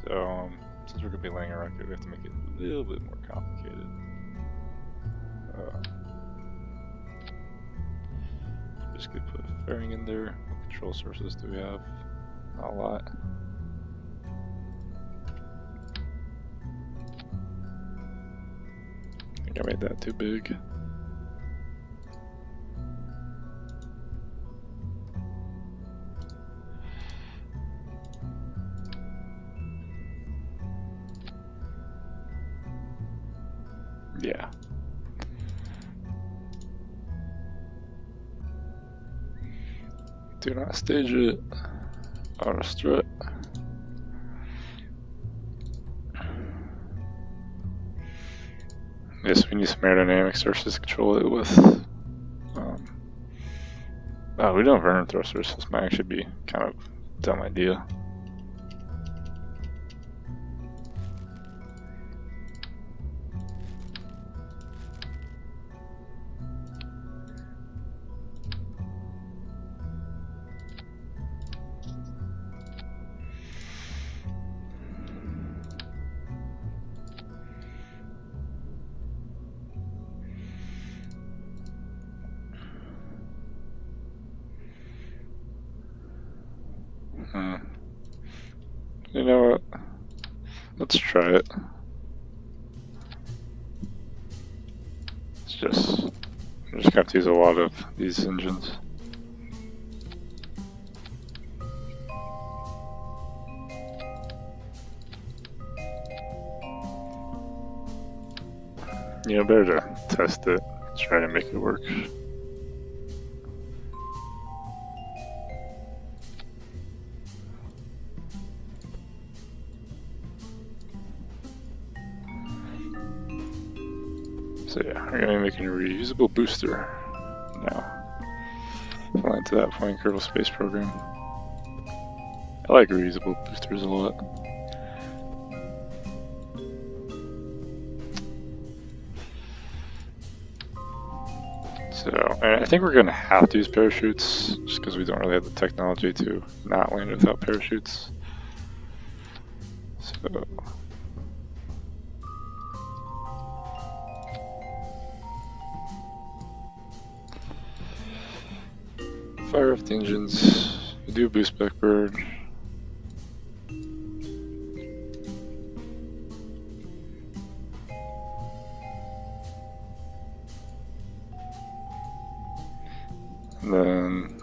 So, since we're going to be laying a rocket, we have to make it a little bit more complicated. Just gonna put a fairing in there. What control sources do we have? Not a lot. I think I made that too big. Yeah. Do not stage it. Auto strut. Yes, we need some aerodynamic sources to control it with. Oh, we don't have burner thrusters. This might actually be kind of a dumb idea. You know what? Let's try it. I'm just gonna have to use a lot of these engines. You know, better to test it, try to make it work. So yeah, we're gonna be making a reusable booster now. Flying to that flying Kerbal Space Program. I like reusable boosters a lot. So, and I think we're gonna have to use parachutes just because we don't really have the technology to not land without parachutes. So. Fire off the engines. We do boost back bird. And then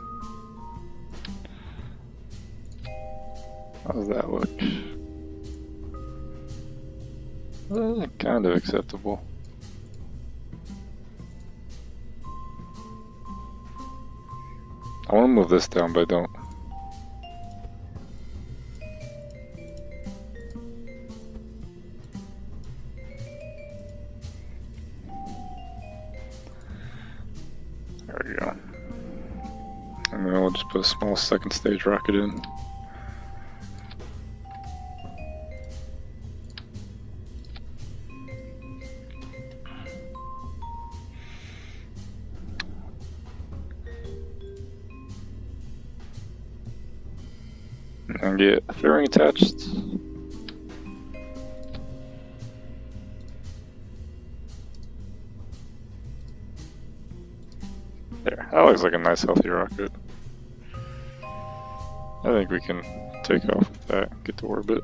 how does that look? Kind of acceptable. I want to move this down, but I don't. There we go. And then we'll just put a small second stage rocket in. And get a fairing attached. There, that looks like a nice healthy rocket. I think we can take off with that, get to orbit.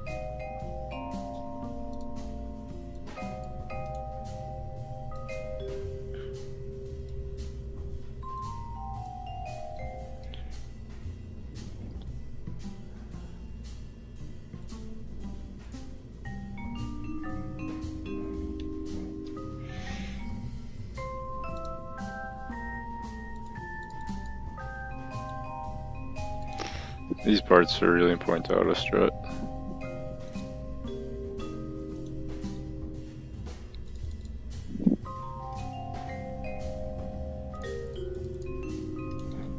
These parts are really important to auto strut.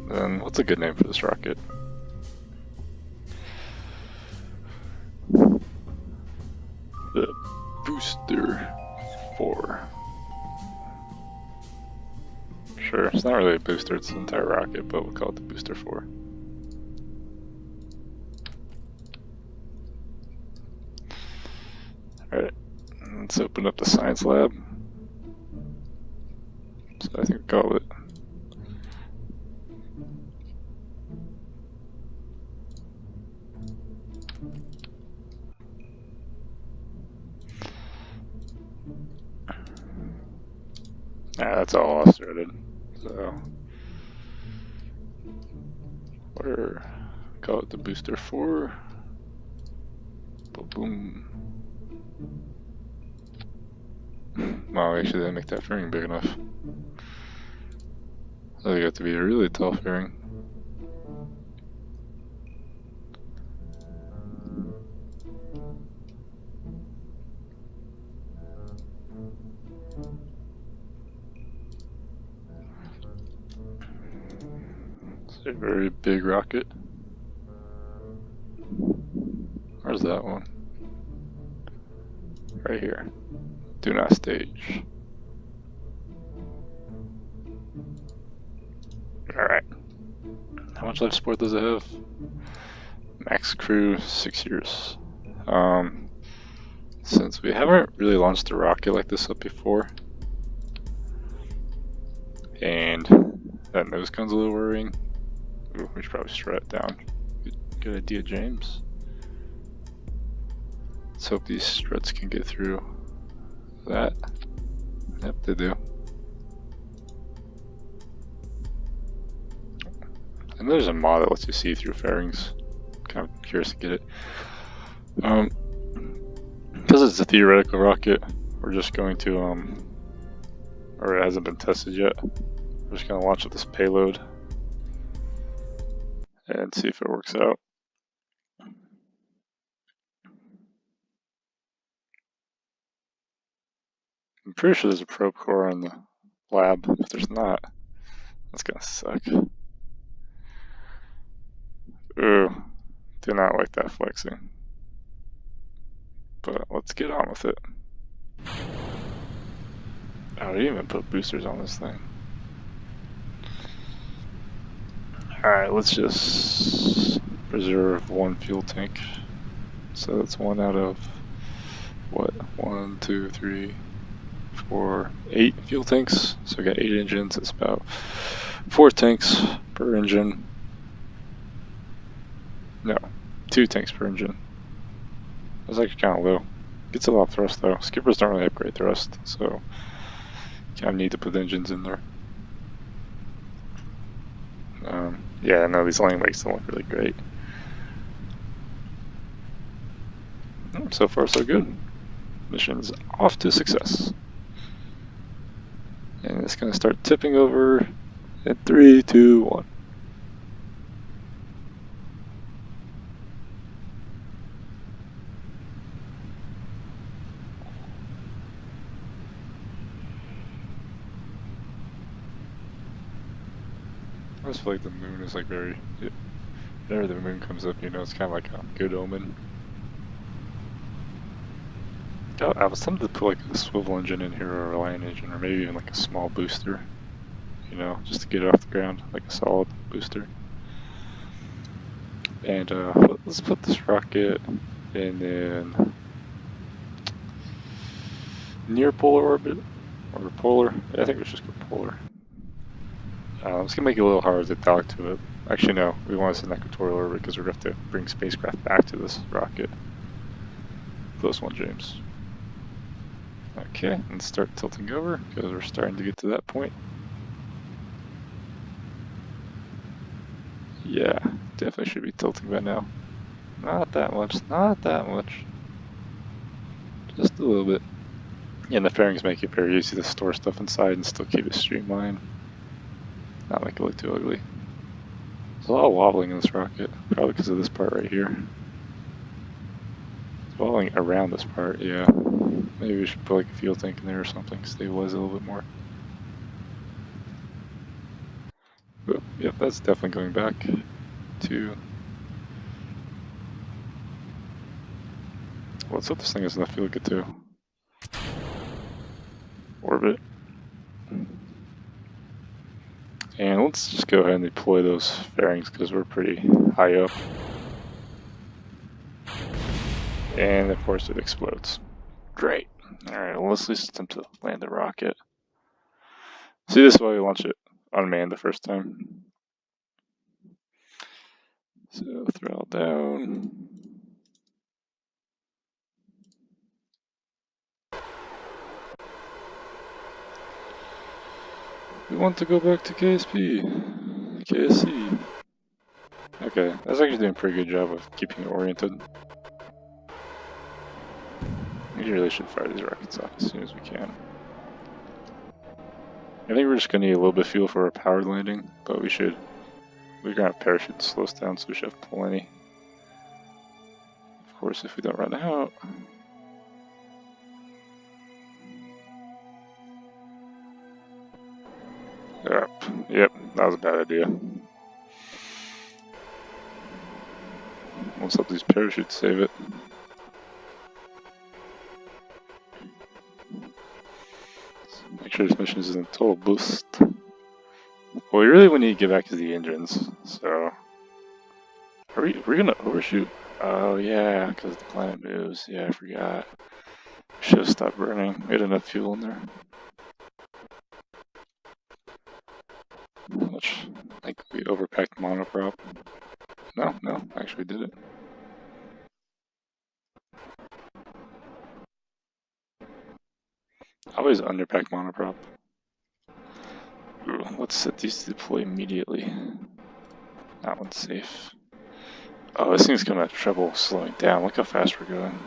Then what's a good name for this rocket? The Booster 4. Sure, it's not really a booster, it's an entire rocket, but we'll call it the Booster 4. Alright, let's open up the science lab. So I think we call it. That's all I started. So we're call it the booster 4. Boom. Wow, actually didn't make that fairing big enough. So you have to be a really tall fairing. It's a very big rocket. Where's that one? Right here. Do not stage. Alright. How much life support does it have? Max crew, 6 years. Since we haven't really launched a rocket like this up before, and that nose cone's a little worrying. Ooh, we should probably strut it down. Good idea, James. Let's hope these struts can get through that. Yep, they do. And there's a mod that lets you see through fairings. Kind of curious to get it. Because it's a theoretical rocket, we're just going to, or it hasn't been tested yet, we're just going to launch with this payload and see if it works out. I'm pretty sure there's a probe core in the lab. If there's not, that's going to suck. Ooh, do not like that flexing. But let's get on with it. I didn't even put boosters on this thing. Alright, let's just reserve 1 fuel tank. So that's 1 out of, what, 1, 2, 3, 4, 8 fuel tanks. So we got 8 engines, it's about 4 tanks per engine. No, 2 tanks per engine. That's actually kind of low. Gets a lot of thrust though. Skippers don't really upgrade thrust, so kind of need to put engines in there. Yeah, no, these landing legs don't look really great. So far, so good. Mission's off to success. And it's going to start tipping over in 3, 2, 1. I just feel like the moon is like very, whenever the moon comes up, you know, it's kind of like a good omen. I was tempted to put like a swivel engine in here or a line engine or maybe even like a small booster, you know, just to get it off the ground, like a solid booster. And let's put this rocket in then near polar orbit, or polar. I think we should just go polar. It's gonna make it a little harder to dock to it. Actually, no, we want to send equatorial orbit because we're gonna have to bring spacecraft back to this rocket. Close one, James. Okay, and start tilting over because we're starting to get to that point. Yeah, definitely should be tilting by now. Not that much, not that much. Just a little bit. Yeah, and the fairings make it very easy to store stuff inside and still keep it streamlined. Not make it look too ugly. There's a lot of wobbling in this rocket, probably because of this part right here. It's wobbling around this part, yeah. Maybe we should put like a fuel tank in there or something, stabilize it a little bit more. But, yep, that's definitely going back to... Let's hope this thing has enough fuel to get to orbit. And let's just go ahead and deploy those fairings because we're pretty high up. And of course it explodes. Great. Alright, well, let's at least attempt to land the rocket. See, this is why we launch it unmanned the first time. So, throttle down. We want to go back to KSP. KSC. Okay, that's actually doing a pretty good job of keeping it oriented. We really should fire these rockets off as soon as we can. I think we're just gonna need a little bit of fuel for a powered landing, but we're gonna have parachute to slow us down, so we should have plenty. Of course, if we don't run out. Yep, that was a bad idea. Let's hope these parachutes save it. Make sure this mission isn't a total boost. Well, we really need to get back to the engines, so... We're gonna overshoot? Oh yeah, because the planet moves. Yeah, I forgot. Should have stopped burning. We had enough fuel in there. Much like we overpacked monoprop. No, actually did it. I always underpack monoprop. Ooh, let's set these to deploy immediately. That one's safe. Oh, this thing's gonna have trouble slowing down. Look how fast we're going.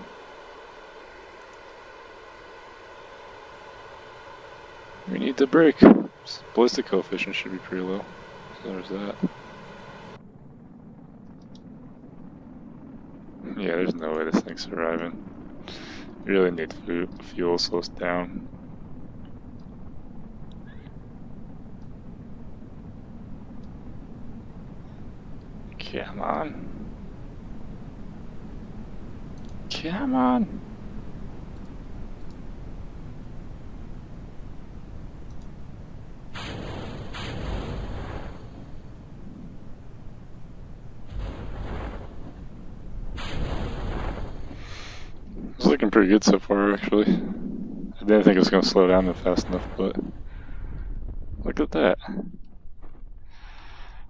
We need to brake. Ballistic coefficient should be pretty low. So there's that. Yeah, there's no way this thing's surviving. We really need fuel to slow us down. Come on. Come on. It's looking pretty good so far, actually. I didn't think it was going to slow down fast enough, but look at that.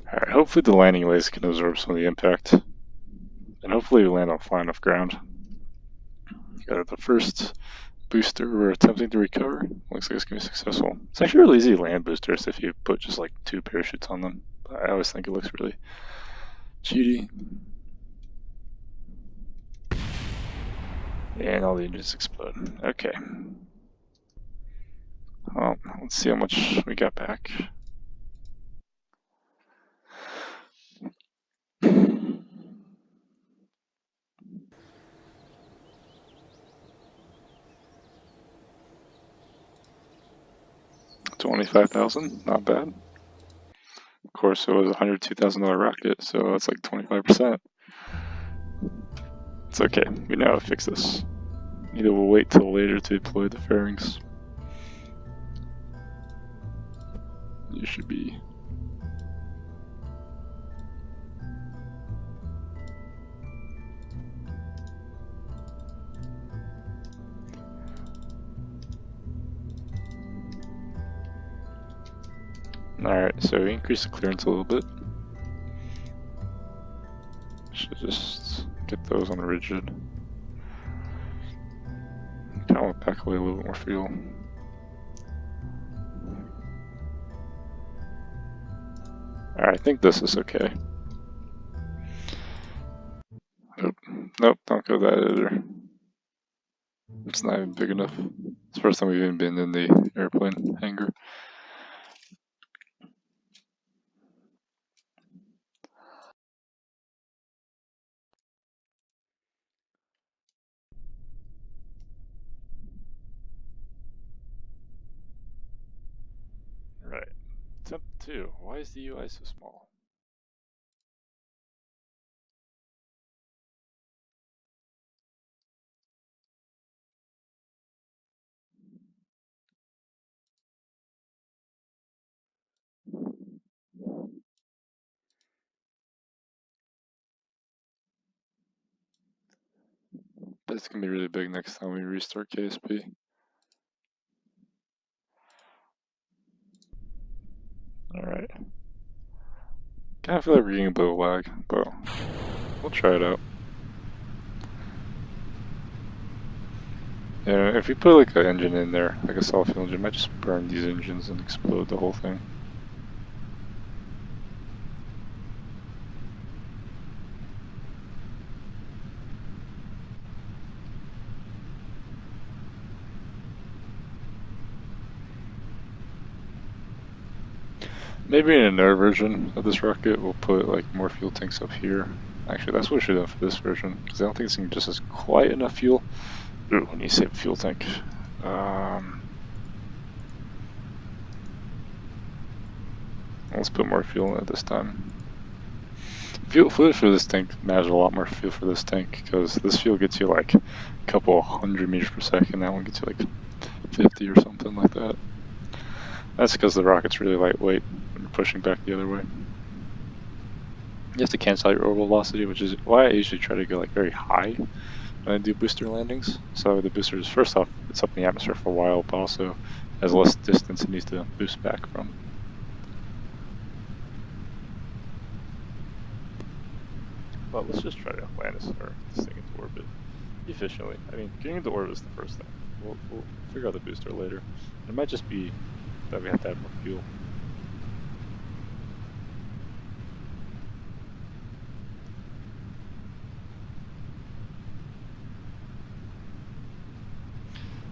Alright, hopefully the landing legs can absorb some of the impact. And hopefully we land on flat enough ground. Got the first booster we're attempting to recover. Looks like it's going to be successful. It's actually really easy to land boosters if you put just like 2 parachutes on them. But I always think it looks really cheaty. And all the engines explode. Okay. Well, let's see how much we got back. $25,000, not bad. Of course, it was a $102,000 rocket, so that's like 25%. It's okay, we know how to fix this. Either we'll wait till later to deploy the fairings. You should be. Alright, so we increase the clearance a little bit. Should just get those on the rigid. Kind of want to pack away a little bit more fuel. Alright, I think this is okay. Nope, don't go that either. It's not even big enough. It's the first time we've even been in the airplane hangar. Right. Attempt 2. Why is the UI so small? That's gonna be really big next time we restart KSP. Alright. Kind of feel like we're getting a bit of lag, but we'll try it out. Yeah, if you put like an engine in there, like a solid fuel engine, it might just burn these engines and explode the whole thing. Maybe in another version of this rocket, we'll put like more fuel tanks up here. Actually, that's what we should have for this version, because I don't think it's gonna just has quite enough fuel. Ooh, when you say fuel tank, let's put more fuel in it this time. Fuel for this tank matters a lot more. Fuel for this tank, because this fuel gets you like a couple hundred meters per second. That one gets you like 50 or something like that. That's because the rocket's really lightweight when you're pushing back the other way. You have to cancel out your orbital velocity, which is why I usually try to go like very high when I do booster landings. So the booster is, first off, it's up in the atmosphere for a while, but also has less distance it needs to boost back from. But let's just try to land this thing into orbit efficiently. I mean, getting into orbit is the first thing. We'll figure out the booster later. It might just be that we have to add more fuel.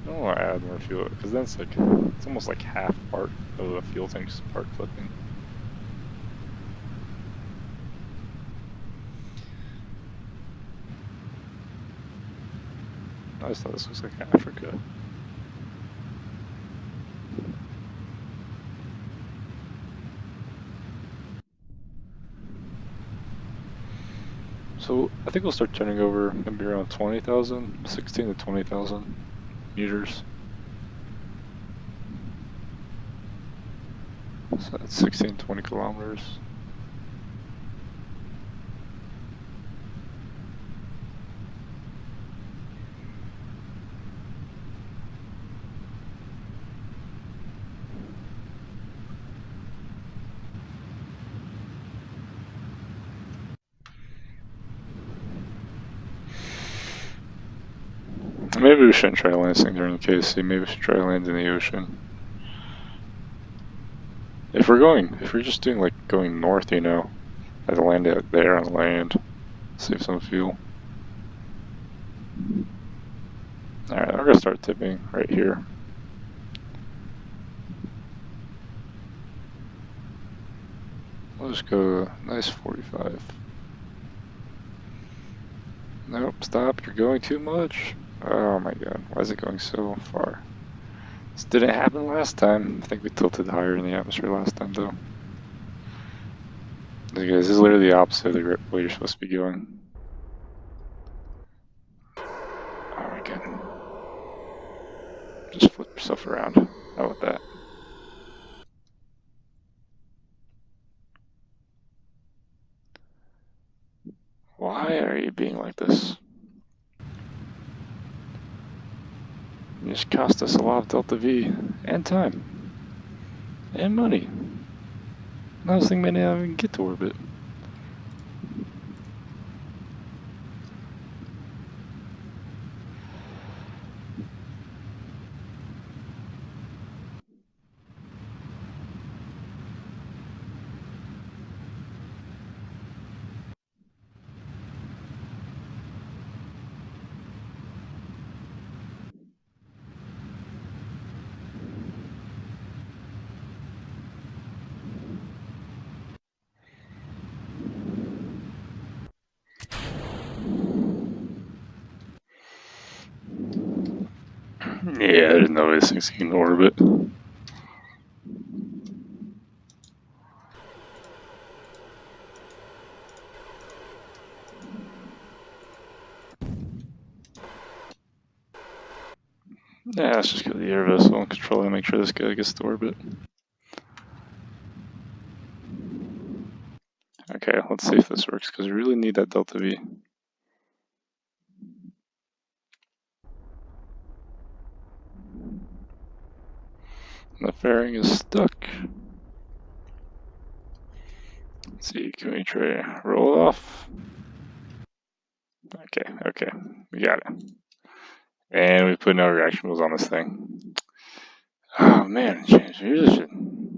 I don't want to add more fuel because then it's almost like half part of the fuel tank's part clipping. I just thought this looks like Africa. So I think we'll start turning over maybe around 20,000, 16 to 20,000 meters. So that's 16, 20 kilometers. Maybe we shouldn't try to land this thing during the KSC. Maybe we should try to land in the ocean. If we're just doing like going north, you know, I'd land it there on land, save some fuel. Alright, we're gonna start tipping right here. We'll just go nice 45. Nope, stop, you're going too much. Oh my god, why is it going so far? This didn't happen last time. I think we tilted higher in the atmosphere last time though. This is literally the opposite of the way you're supposed to be going. Oh my god. Just flip yourself around. How about that? Why are you being like this? You just cost us a lot of Delta V and time and money. Now this thing may not even get to orbit. Yeah, I didn't know this thing's getting to orbit. Yeah, let's just go to the air vessel and control it and make sure this guy gets to orbit. Okay, let's see if this works, because we really need that Delta V. The fairing is stuck. Let's see, can we try roll it off? Okay, we got it. And we put no reaction wheels on this thing. Oh man, James, we're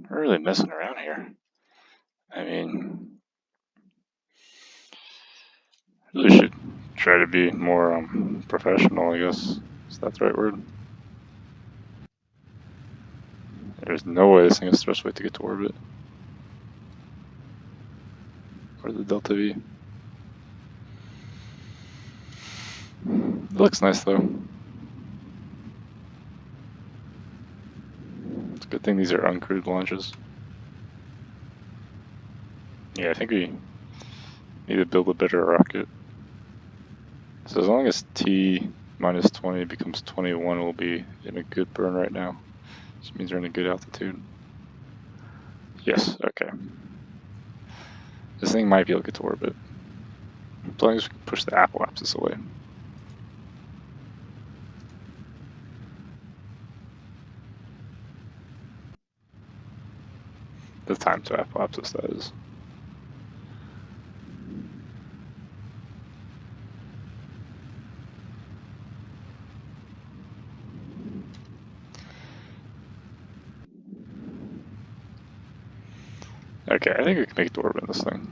really messing around here. I mean, really should try to be more professional, I guess. Is that the right word? There's no way this thing is thrust weight to get to orbit. Or the delta V. It looks nice though. It's a good thing these are uncrewed launches. Yeah, I think we need to build a better rocket. So as long as T minus 20 becomes 21, we'll be in a good burn right now. Which means we're in a good altitude. Yes, okay. This thing might be able to get to orbit. As long as we can push the apoapsis away. The time to apoapsis, that is. Okay, I think we can make it to orbit in this thing.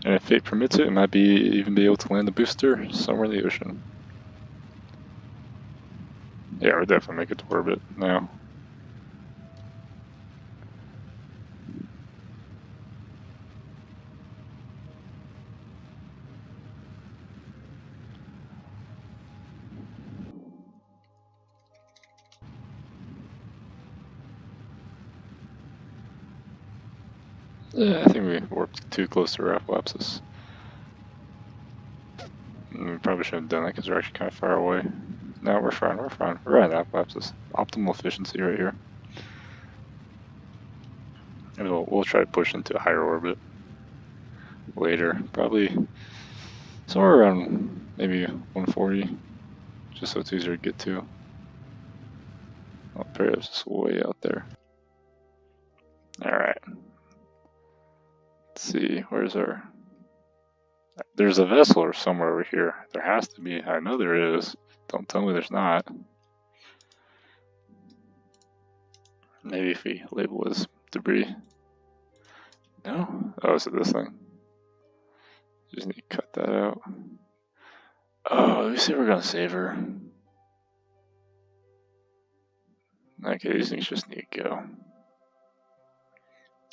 And if fate permits it, it might even be able to land the booster somewhere in the ocean. Yeah, we're definitely make it to orbit now. Yeah, I think we warped too close to our apoapsis. We probably shouldn't have done that because we're actually kind of far away. No, we're fine. We're at apoapsis. Optimal efficiency right here. And we'll try to push into a higher orbit later. Probably somewhere around maybe 140, just so it's easier to get to. Oh, perhaps it's way out there. Alright. Let's see, where's our... There's a vessel or somewhere over here. There has to be. I know there is. Don't tell me there's not. Maybe if we label as debris. No? Oh, is it this thing? Just need to cut that out. Oh, let me see if we're gonna save her. Okay, these things just need to go.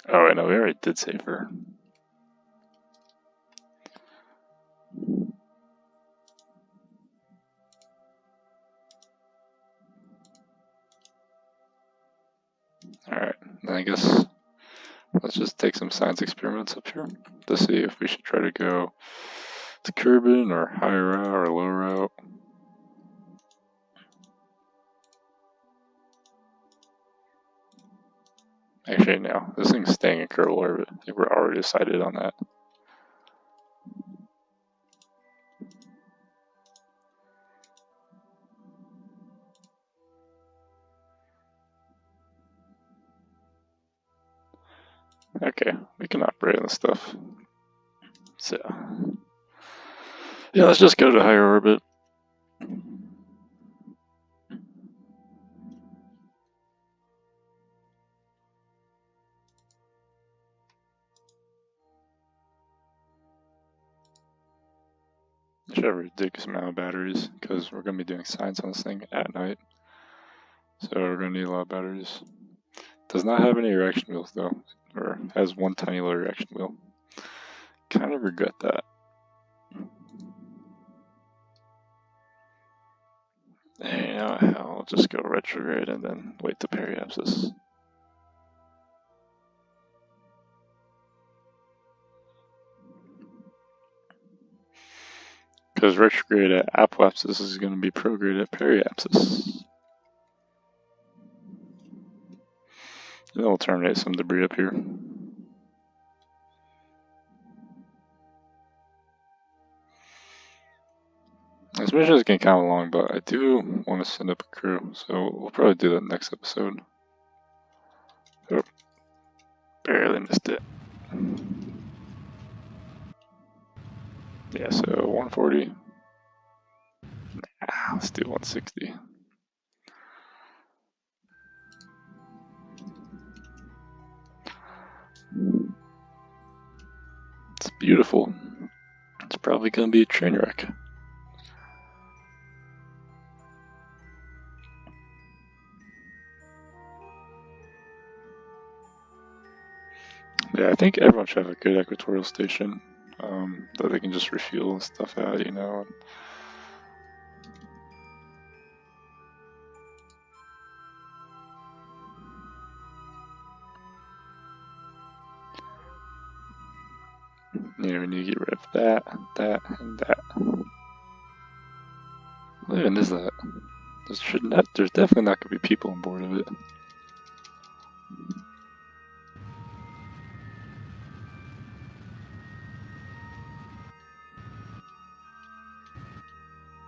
Oh, I know, we already did save her. Alright, then I guess let's just take some science experiments up here to see if we should try to go to Kerbin or high route or low route. Actually, no, this thing's staying in Kerbal orbit. I think we're already decided on that. Okay, we can operate on this stuff. So, yeah, let's just go to higher orbit. I should have a ridiculous amount of batteries because we're going to be doing science on this thing at night. So we're going to need a lot of batteries. Does not have any reaction wheels though, or has one tiny little reaction wheel. Kind of regret that. You know, I'll just go retrograde and then wait to periapsis. Because retrograde at apoapsis is going to be prograde at periapsis. And then we'll terminate some debris up here. This mission is getting kind of long, but I do want to send up a crew, so we'll probably do that next episode. Oh, barely missed it. Yeah, so 140. Let's do 160. It's beautiful. It's probably gonna be a train wreck. Yeah, I think everyone should have a good equatorial station that they can just refuel and stuff at, you know. You know, we need to get rid of that, and that. What even is that? There's definitely not going to be people on board of it.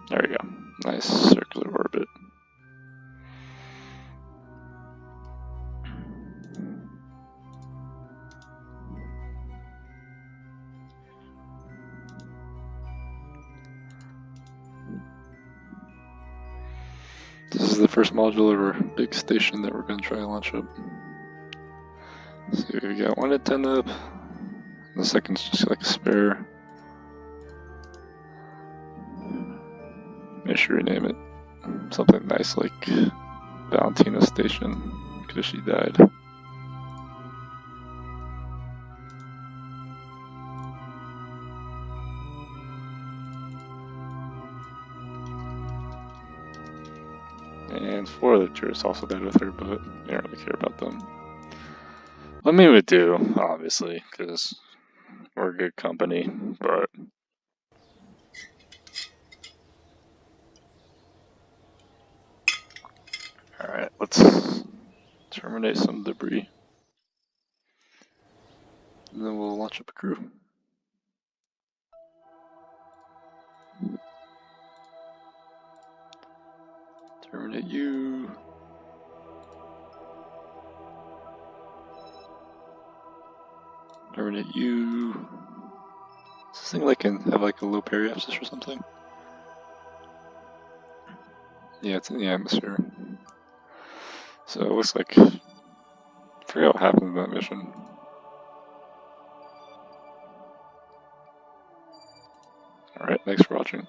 There we go. Nice circular orbit. This is the first module of our big station that we're going to try to launch up. So we got one antenna up. The second's just like a spare. Make sure we name it something nice like Valentina Station, because she died. And 4 other tourists also died with her, but we don't really care about them. I mean, we do, obviously, because we're good company, but... Alright, let's terminate some debris. And then we'll launch up a crew. Terminate you. Terminate you. Does this thing like have like a low periapsis or something? Yeah, it's in the atmosphere. So it looks like, I forgot what happened in that mission. Alright, thanks for watching.